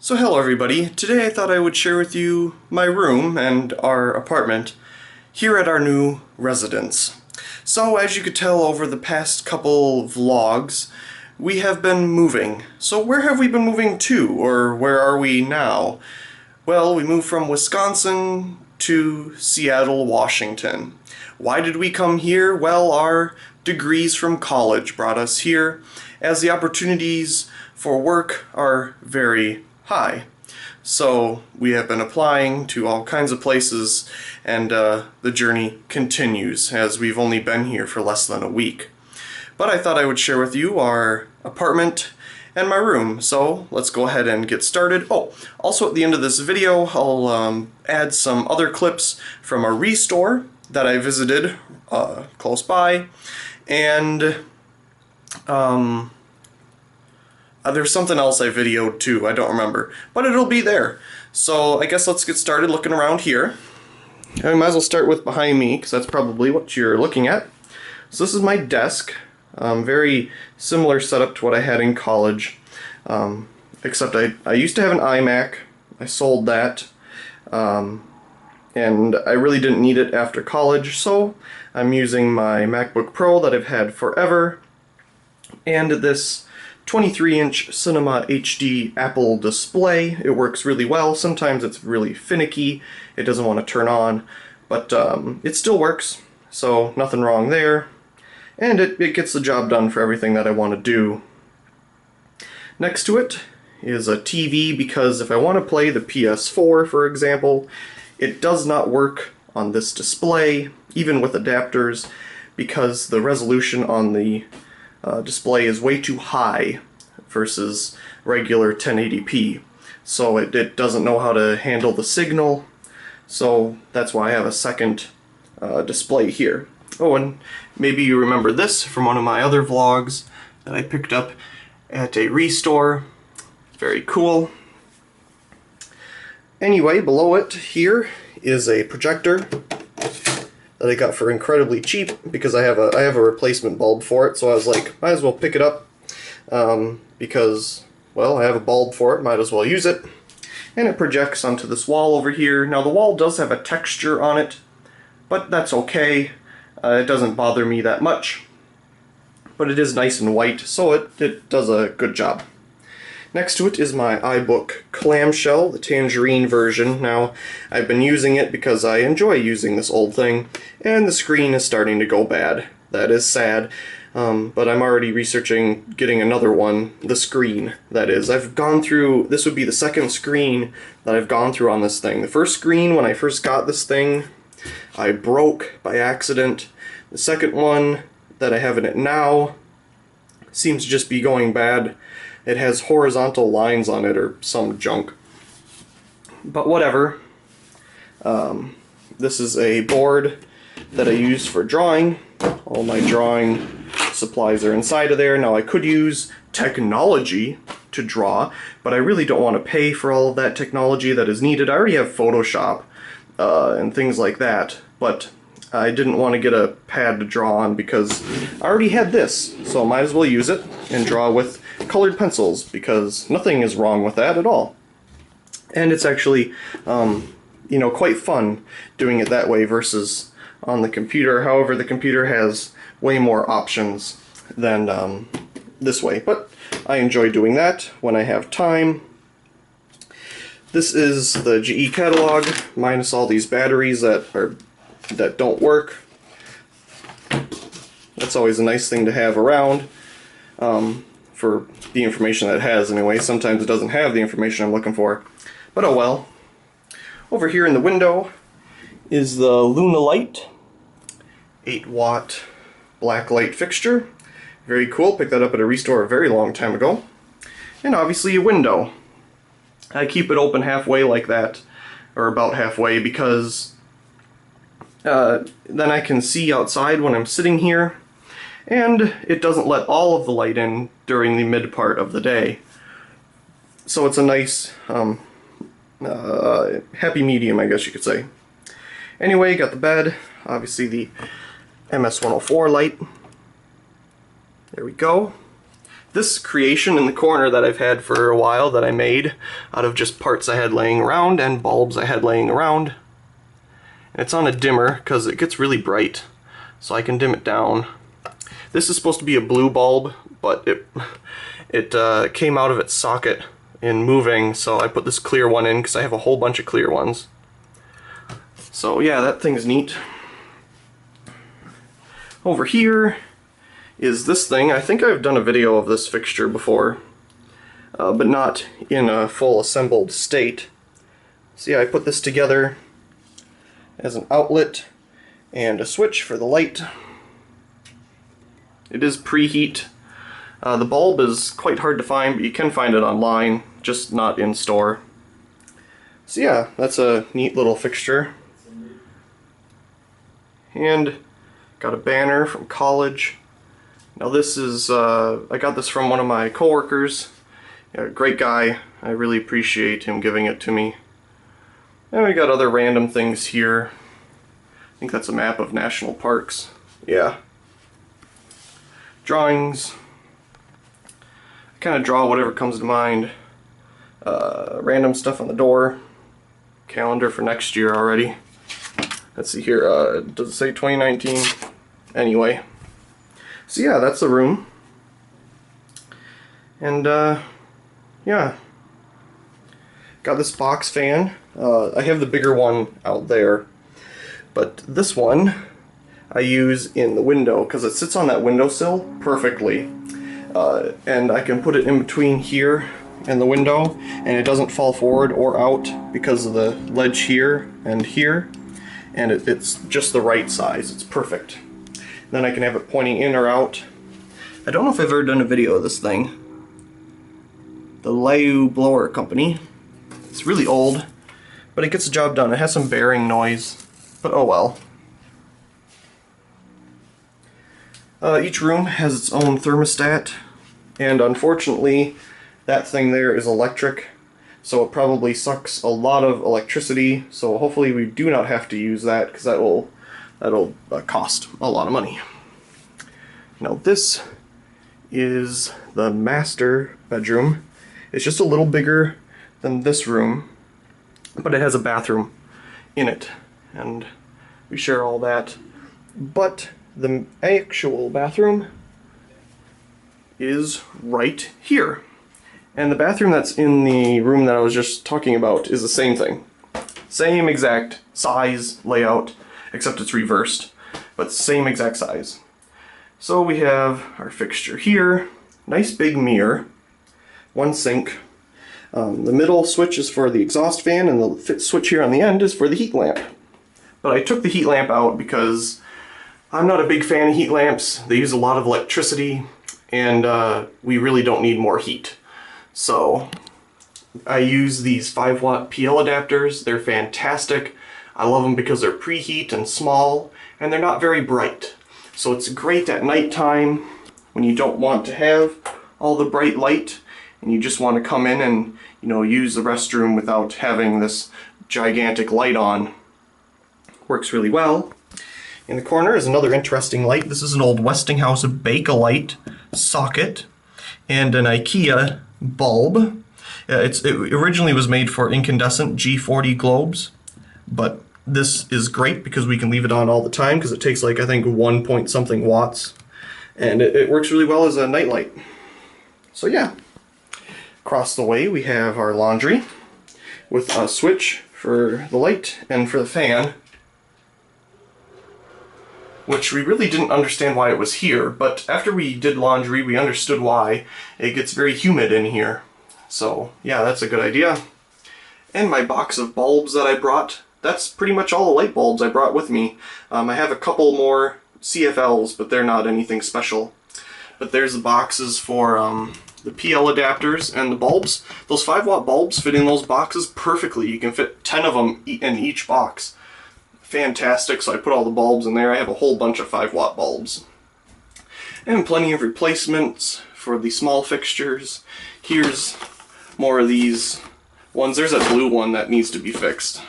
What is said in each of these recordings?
So hello everybody, today I thought I would share with you my room and our apartment here at our new residence. So as you could tell over the past couple vlogs, we have been moving. So where have we been moving to, or where are we now? Well, we moved from Wisconsin to Seattle, Washington. Why did we come here? Well, our degrees from college brought us here, as the opportunities for work are very high. So we have been applying to all kinds of places, and the journey continues as we've only been here for less than a week. But I thought I would share with you our apartment and my room, so let's go ahead and get started. Oh, also at the end of this video I'll add some other clips from a ReStore that I visited close by, and there's something else I videoed too, I don't remember, but it'll be there. So I guess let's get started looking around here. I might as well start with behind me, because that's probably what you're looking at. So this is my desk. Very similar setup to what I had in college, except I used to have an iMac. I sold that, and I really didn't need it after college, so I'm using my MacBook Pro that I've had forever, and this 23-inch Cinema HD Apple display. It works really well. Sometimes it's really finicky, it doesn't want to turn on, but it still works, so nothing wrong there. And it gets the job done for everything that I want to do. Next to it is a TV, because if I want to play the PS4, for example, it does not work on this display, even with adapters, because the resolution on the display is way too high versus regular 1080p. So it doesn't know how to handle the signal, so that's why I have a second display here. Oh, and maybe you remember this from one of my other vlogs that I picked up at a ReStore. Very cool. Anyway, below it here is a projector that I got for incredibly cheap, because I have a replacement bulb for it, so I was like, might as well pick it up, because, well, I have a bulb for it, might as well use it. And it projects onto this wall over here. Now the wall does have a texture on it, but that's okay. It doesn't bother me that much, but it is nice and white, so it does a good job. Next to it is my iBook clamshell, the tangerine version. Now, I've been using it because I enjoy using this old thing, and the screen is starting to go bad. That is sad, but I'm already researching getting another one, the screen, that is. I've gone through, this would be the second screen that I've gone through on this thing. The first screen, when I first got this thing, I broke by accident. The second one that I have in it now seems to just be going bad. It has horizontal lines on it or some junk. But whatever. This is a board that I use for drawing. All my drawing supplies are inside of there. Now I could use technology to draw, but I really don't want to pay for all of that technology that is needed. I already have Photoshop and things like that, but I didn't want to get a pad to draw on because I already had this, so I might as well use it and draw with colored pencils, because nothing is wrong with that at all. And it's actually, you know, quite fun doing it that way versus on the computer. However, the computer has way more options than this way, but I enjoy doing that when I have time. This is the GE catalog, minus all these batteries that don't work. That's always a nice thing to have around, for the information that it has anyway. Sometimes it doesn't have the information I'm looking for, but oh well. Over here in the window is the Luna Light 8-watt black light fixture. Very cool, picked that up at a ReStore a very long time ago. And obviously a window. I keep it open halfway like that, or about halfway, because then I can see outside when I'm sitting here, and it doesn't let all of the light in during the mid part of the day. So it's a nice happy medium, I guess you could say. Anyway, got the bed, obviously the MS-104 light. There we go. this creation in the corner that I've had for a while that I made out of just parts I had laying around and bulbs I had laying around. And it's on a dimmer because it gets really bright, so I can dim it down. This is supposed to be a blue bulb, but it came out of its socket in moving, so I put this clear one in because I have a whole bunch of clear ones. So yeah, that thing's neat. Over here is this thing. I think I've done a video of this fixture before, but not in a full assembled state. So yeah, I put this together as an outlet and a switch for the light. It is preheat. The bulb is quite hard to find, but you can find it online, just not in store. So yeah, that's a neat little fixture. And got a banner from college. Now this is, I got this from one of my coworkers. Yeah, great guy. I really appreciate him giving it to me. And we got other random things here. I think that's a map of national parks. Yeah. Drawings. I kind of draw whatever comes to mind. Random stuff on the door. Calendar for next year already. Let's see here, does it say 2019? Anyway. So yeah, that's the room. And yeah. Got this box fan. I have the bigger one out there. But this one I use in the window because it sits on that windowsill perfectly. And I can put it in between here and the window, and it doesn't fall forward or out because of the ledge here and here. And it's just the right size. It's perfect. Then I can have it pointing in or out. I don't know if I've ever done a video of this thing. The Lau Blower Company. It's really old, but it gets the job done. It has some bearing noise, but oh well. Each room has its own thermostat, and unfortunately that thing there is electric, so it probably sucks a lot of electricity, so hopefully we do not have to use that, because that'll cost a lot of money. Now this is the master bedroom. It's just a little bigger than this room, but it has a bathroom in it, and we share all that. But the actual bathroom is right here. And the bathroom that's in the room that I was just talking about is the same thing. Same exact size, layout, except it's reversed, but same exact size. So we have our fixture here, nice big mirror, one sink. The middle switch is for the exhaust fan, and the switch here on the end is for the heat lamp. But I took the heat lamp out because I'm not a big fan of heat lamps. They use a lot of electricity, and we really don't need more heat. So I use these 5-watt PL adapters. They're fantastic. I love them because they're preheat and small, and they're not very bright. So it's great at nighttime when you don't want to have all the bright light, and you just want to come in and, you know, use the restroom without having this gigantic light on. Works really well. In the corner is another interesting light. This is an old Westinghouse Bakelite socket and an IKEA bulb. It originally was made for incandescent G40 globes, but this is great because we can leave it on all the time because it takes like, I think, 1 point something watts, and it works really well as a nightlight. So yeah. Across the way we have our laundry with a switch for the light and for the fan, which we really didn't understand why it was here, but after we did laundry we understood why. It gets very humid in here. So yeah, that's a good idea. And my box of bulbs that I brought, that's pretty much all the light bulbs I brought with me. I have a couple more CFLs, but they're not anything special. But there's the boxes for the PL adapters and the bulbs. Those 5-watt bulbs fit in those boxes perfectly. You can fit 10 of them in each box. Fantastic, so I put all the bulbs in there. I have a whole bunch of 5-watt bulbs. And plenty of replacements for the small fixtures. Here's more of these ones. There's that blue one that needs to be fixed.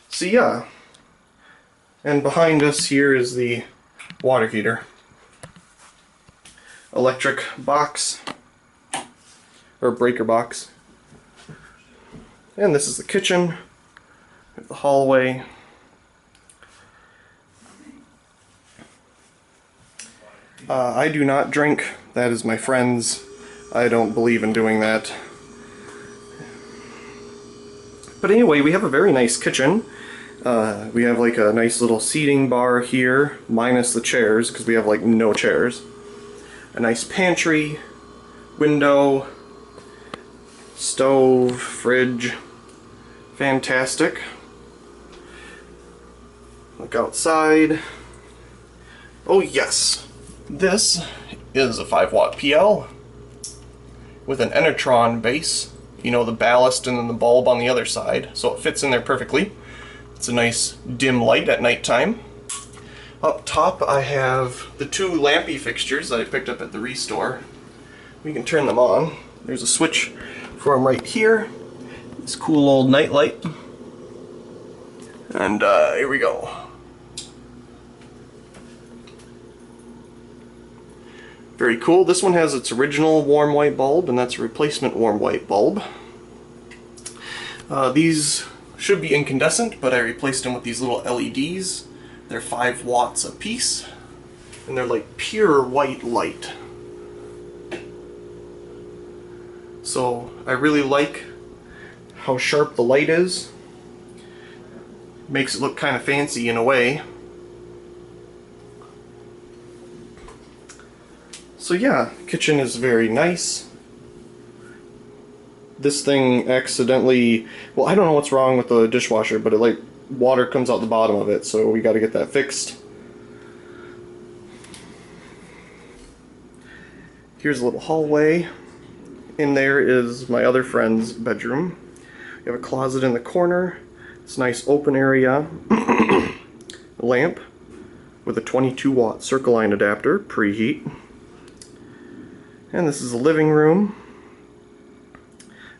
So yeah. And behind us here is the water heater. electric box, or breaker box. And this is the kitchen, the hallway. I do not drink. That is my friend's. I don't believe in doing that. But anyway, we have a very nice kitchen. We have like a nice little seating bar here, minus the chairs, because we have like no chairs. A nice pantry, window, stove, fridge. Fantastic. Look outside. Oh yes, this is a 5-watt PL with an Enertron base. You know, the ballast and then the bulb on the other side, so it fits in there perfectly. It's a nice dim light at nighttime. Up top I have the 2 lampy fixtures that I picked up at the ReStore. We can turn them on. There's a switch for them right here. This cool old night light. And here we go. Very cool. This one has its original warm white bulb, and that's a replacement warm white bulb. These should be incandescent, but I replaced them with these little LEDs. They're 5 watts a piece, and they're like pure white light. So I really like how sharp the light is. Makes it look kind of fancy in a way. So yeah, kitchen is very nice. This thing accidentally, well, I don't know what's wrong with the dishwasher, but it like water comes out the bottom of it, so we got to get that fixed. Here's a little hallway. In there is my other friend's bedroom. We have a closet in the corner. It's a nice open area. A lamp with a 22-watt circle line adapter, preheat. And this is the living room.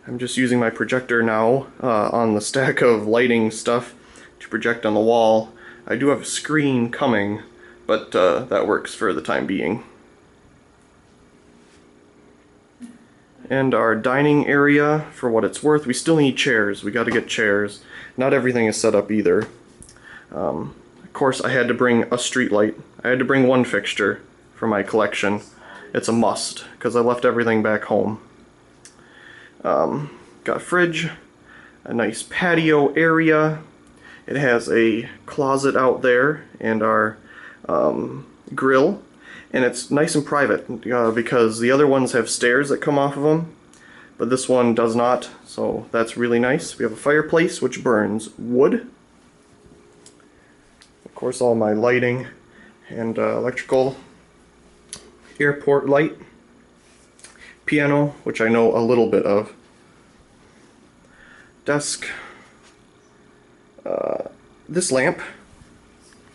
I'm just using my projector now on the stack of lighting stuff to project on the wall. I do have a screen coming, but that works for the time being. And our dining area, for what it's worth, we still need chairs. We got to get chairs. Not everything is set up either. Of course, I had to bring a street light. I had to bring 1 fixture for my collection. It's a must, because I left everything back home. Got a fridge, a nice patio area. It has a closet out there, and our grill. And it's nice and private, because the other ones have stairs that come off of them, but this one does not, so that's really nice. We have a fireplace which burns wood. Of course, all my lighting and electrical. Airport light. Piano, which I know a little bit of. Desk. This lamp.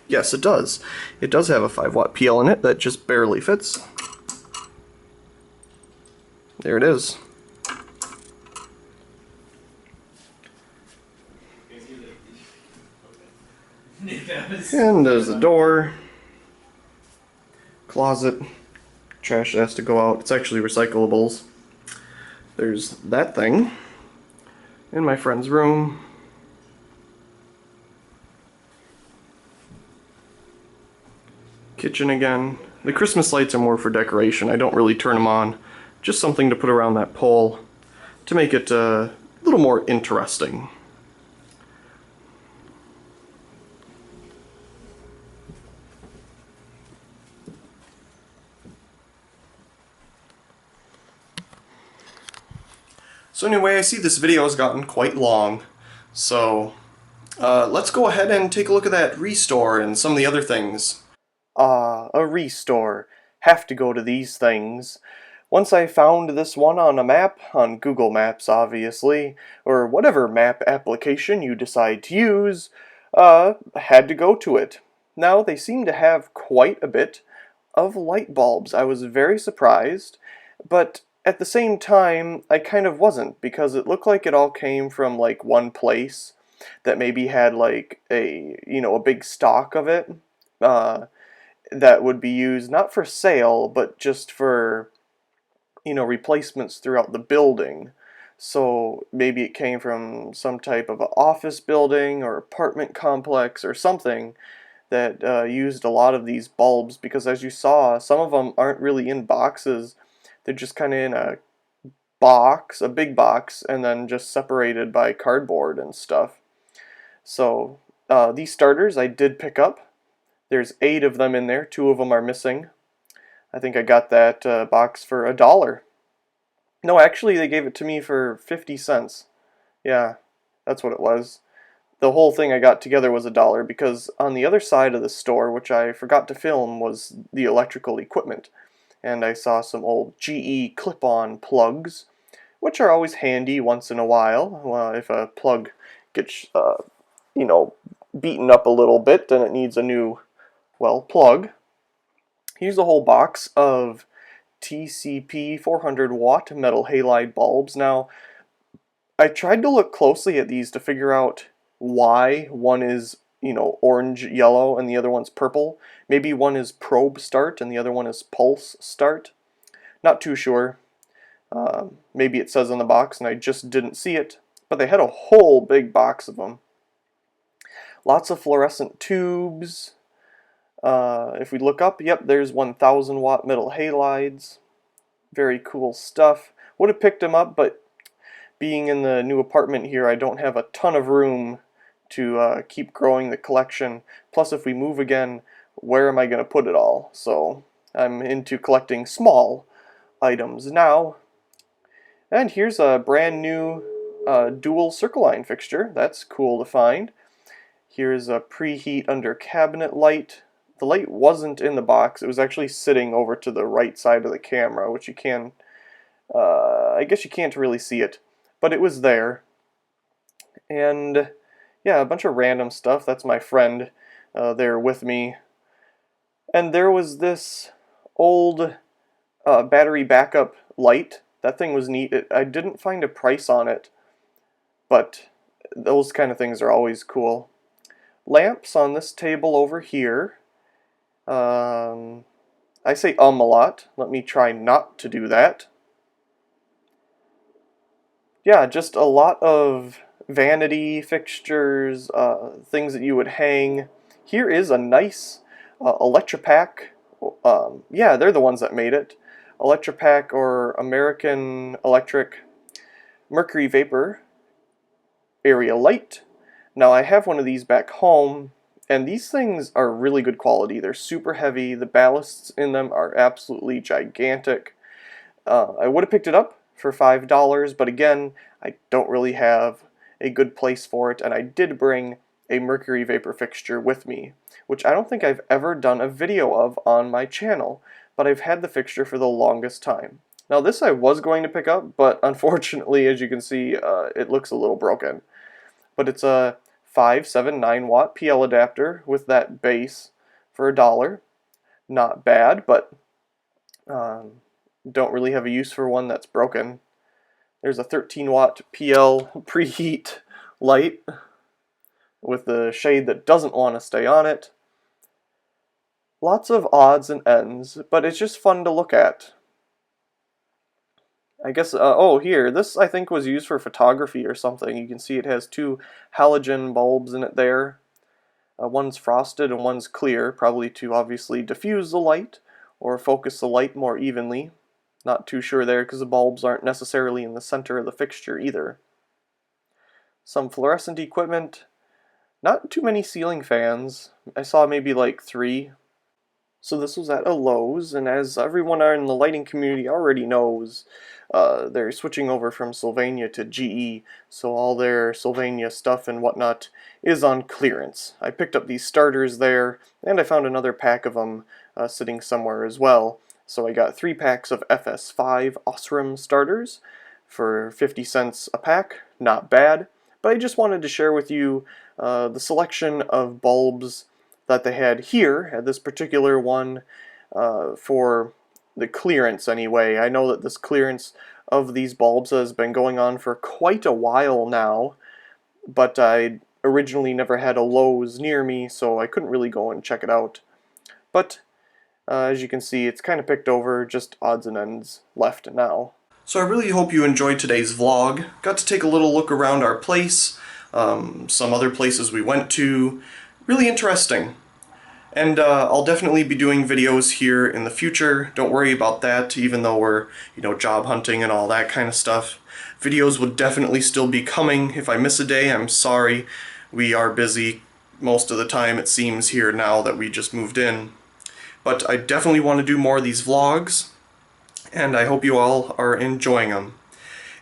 Yes, it does. It does have a 5-watt PL in it that just barely fits. There it is. And there's the door. Closet. Trash that has to go out. It's actually recyclables. There's that thing. In my friend's room. Kitchen again. The Christmas lights are more for decoration. I don't really turn them on. Just something to put around that pole to make it a little more interesting. So anyway, I see this video has gotten quite long, so let's go ahead and take a look at that ReStore and some of the other things. A ReStore. Have to go to these things. Once I found this one on a map, on Google Maps obviously, or whatever map application you decide to use, had to go to it. Now they seem to have quite a bit of light bulbs. I was very surprised, but at the same time, I kind of wasn't, because it looked like it all came from like one place that maybe had like a, you know, a big stock of it. that would be used not for sale, but just for, replacements throughout the building. So maybe it came from some type of an office building or apartment complex or something that used a lot of these bulbs, because as you saw, some of them aren't really in boxes. They're just kind of in a box, a big box, and then just separated by cardboard and stuff. So these starters I did pick up. There's 8 of them in there. 2 of them are missing. I think I got that box for $1. No, actually they gave it to me for 50 cents. Yeah, that's what it was. The whole thing I got together was $1, because on the other side of the store, which I forgot to film, was the electrical equipment. And I saw some old GE clip-on plugs, which are always handy once in a while. If a plug gets, you know, beaten up a little bit, then it needs a new, plug. Here's a whole box of TCP 400 watt metal halide bulbs. Now, I tried to look closely at these to figure out why one is, orange yellow and the other one's purple. Maybe one is probe start and the other one is pulse start. Not too sure. Maybe it says on the box and I just didn't see it. But they had a whole big box of them. Lots of fluorescent tubes. If we look up, yep, there's 1000 watt metal halides. Very cool stuff. Would have picked them up, but being in the new apartment here, I don't have a ton of room to keep growing the collection. Plus, if we move again, where am I going to put it all? So I'm into collecting small items now. And here's a brand new dual circle line fixture. That's cool to find. Here's a preheat under cabinet light. The light wasn't in the box. It was actually sitting over to the right side of the camera, which you can, I guess you can't really see it, but it was there. And yeah, a bunch of random stuff. That's my friend there with me. And there was this old battery backup light. That thing was neat. I didn't find a price on it, but those kind of things are always cool. Lamps on this table over here. I say a lot. Let me try not to do that. Yeah, just a lot of vanity fixtures, things that you would hang. Here is a nice Electropack. Yeah, they're the ones that made it. Electropack or American Electric Mercury Vapor area light. Now I have one of these back home, and these things are really good quality. They're super heavy. The ballasts in them are absolutely gigantic. I would have picked it up for $5, but again, I don't really have a good place for it, and I did bring a Mercury Vapor fixture with me, which I don't think I've ever done a video of on my channel, but I've had the fixture for the longest time. Now this I was going to pick up, but unfortunately, as you can see, it looks a little broken. But it's a 579 watt PL adapter with that base for $1. Not bad, but don't really have a use for one that's broken. There's a 13 watt PL preheat light with the shade that doesn't want to stay on it. Lots of odds and ends, but it's just fun to look at. I guess, oh, here, this I think was used for photography or something. You can see it has 2 halogen bulbs in it there. One's frosted and one's clear, probably to obviously diffuse the light or focus the light more evenly. Not too sure there because the bulbs aren't necessarily in the center of the fixture either. Some fluorescent equipment. Not too many ceiling fans. I saw maybe like 3. So this was at a Lowe's, and as everyone in the lighting community already knows, they're switching over from Sylvania to GE, so all their Sylvania stuff and whatnot is on clearance. I picked up these starters there, and I found another pack of them sitting somewhere as well. So I got 3 packs of FS5 Osram starters for 50 cents a pack. Not bad, but I just wanted to share with you the selection of bulbs that they had here at this particular one for the clearance anyway. I know that this clearance of these bulbs has been going on for quite a while now, but I originally never had a Lowe's near me, so I couldn't really go and check it out. But As you can see, it's kind of picked over, just odds and ends left now. So I really hope you enjoyed today's vlog. Got to take a little look around our place, some other places we went to. Really interesting. And I'll definitely be doing videos here in the future. Don't worry about that, even though we're, job hunting and all that kind of stuff. Videos will definitely still be coming. If I miss a day, I'm sorry. We are busy most of the time, it seems, here now that we just moved in. But I definitely want to do more of these vlogs, and I hope you all are enjoying them.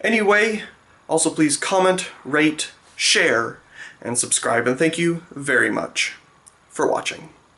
Anyway, also please comment, rate, share, and subscribe, and thank you very much for watching.